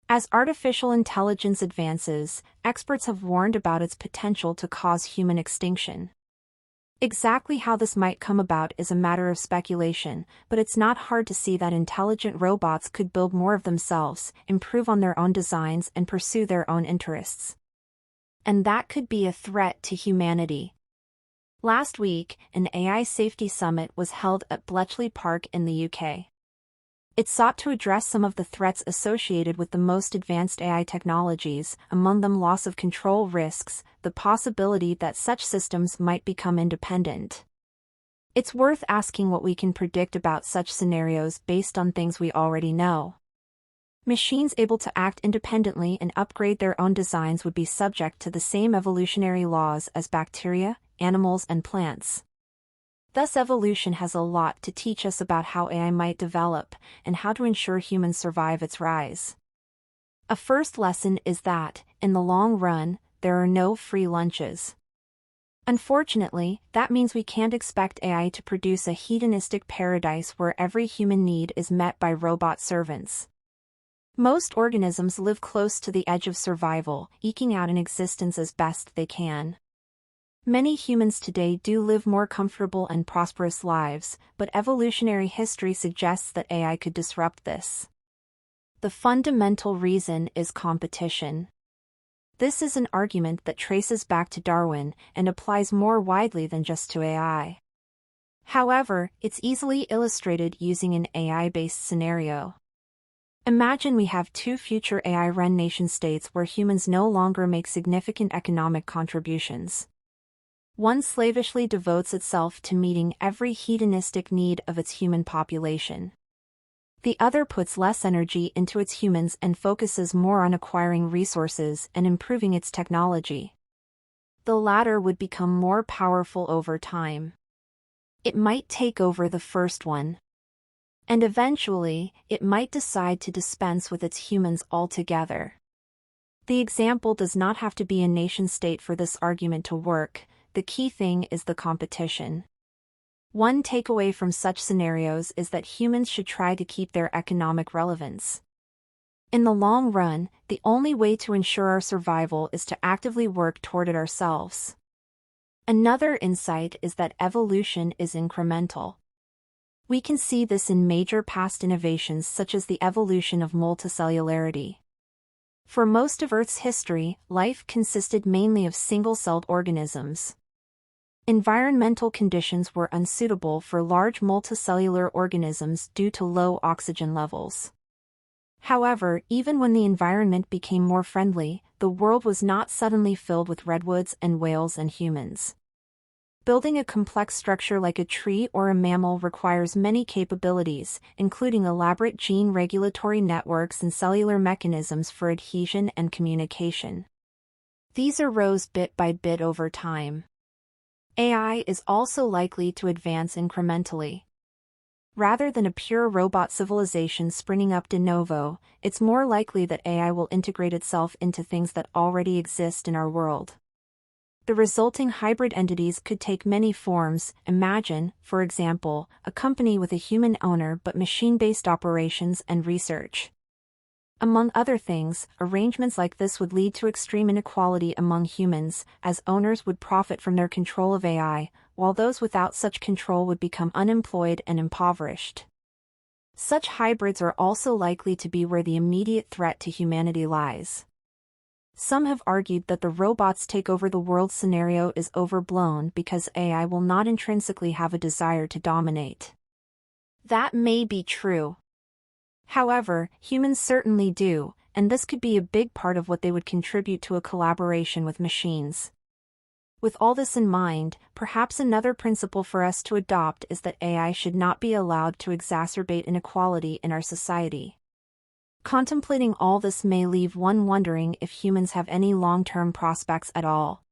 As artificial intelligence advances, experts have warned about its potential to cause human extinction. Exactly how this might come about is a matter of speculation, but it's not hard to see that intelligent robots could build more of themselves, improve on their own designs, and pursue their own interests. And that could be a threat to humanity. Last week, an AI safety summit was held at Bletchley Park in the UK. It sought to address some of the threats associated with the most advanced AI technologies, among them loss of control risks, the possibility that such systems might become independent. It's worth asking what we can predict about such scenarios based on things we already know. Machines able to act independently and upgrade their own designs would be subject to the same evolutionary laws as bacteria, animals, and plants. Thus, evolution has a lot to teach us about how AI might develop and how to ensure humans survive its rise. A first lesson is that, in the long run, there are no free lunches. Unfortunately, that means we can't expect AI to produce a hedonistic paradise where every human need is met by robot servants. Most organisms live close to the edge of survival, eking out an existence as best they can. Many humans today do live more comfortable and prosperous lives, but evolutionary history suggests that AI could disrupt this. The fundamental reason is competition. This is an argument that traces back to Darwin and applies more widely than just to AI. However, it's easily illustrated using an AI-based scenario. Imagine we have two future AI-run nation-states where humans no longer make significant economic contributions. One slavishly devotes itself to meeting every hedonistic need of its human population. The other puts less energy into its humans and focuses more on acquiring resources and improving its technology. The latter would become more powerful over time. It might take over the first one. And eventually, it might decide to dispense with its humans altogether. The example does not have to be a nation-state for this argument to work. The key thing is the competition. One takeaway from such scenarios is that humans should try to keep their economic relevance. In the long run, the only way to ensure our survival is to actively work toward it ourselves. Another insight is that evolution is incremental. We can see this in major past innovations such as the evolution of multicellularity. For most of Earth's history, life consisted mainly of single-celled organisms. Environmental conditions were unsuitable for large multicellular organisms due to low oxygen levels. However, even when the environment became more friendly, the world was not suddenly filled with redwoods and whales and humans. Building a complex structure like a tree or a mammal requires many capabilities, including elaborate gene regulatory networks and cellular mechanisms for adhesion and communication. These arose bit by bit over time. AI is also likely to advance incrementally. Rather than a pure robot civilization springing up de novo, it's more likely that AI will integrate itself into things that already exist in our world. The resulting hybrid entities could take many forms. Imagine, for example, a company with a human owner but machine-based operations and research. Among other things, arrangements like this would lead to extreme inequality among humans, as owners would profit from their control of AI, while those without such control would become unemployed and impoverished. Such hybrids are also likely to be where the immediate threat to humanity lies. Some have argued that the robots take over the world scenario is overblown because AI will not intrinsically have a desire to dominate. That may be true. However, humans certainly do, and this could be a big part of what they would contribute to a collaboration with machines. With all this in mind, perhaps another principle for us to adopt is that AI should not be allowed to exacerbate inequality in our society. Contemplating all this may leave one wondering if humans have any long-term prospects at all.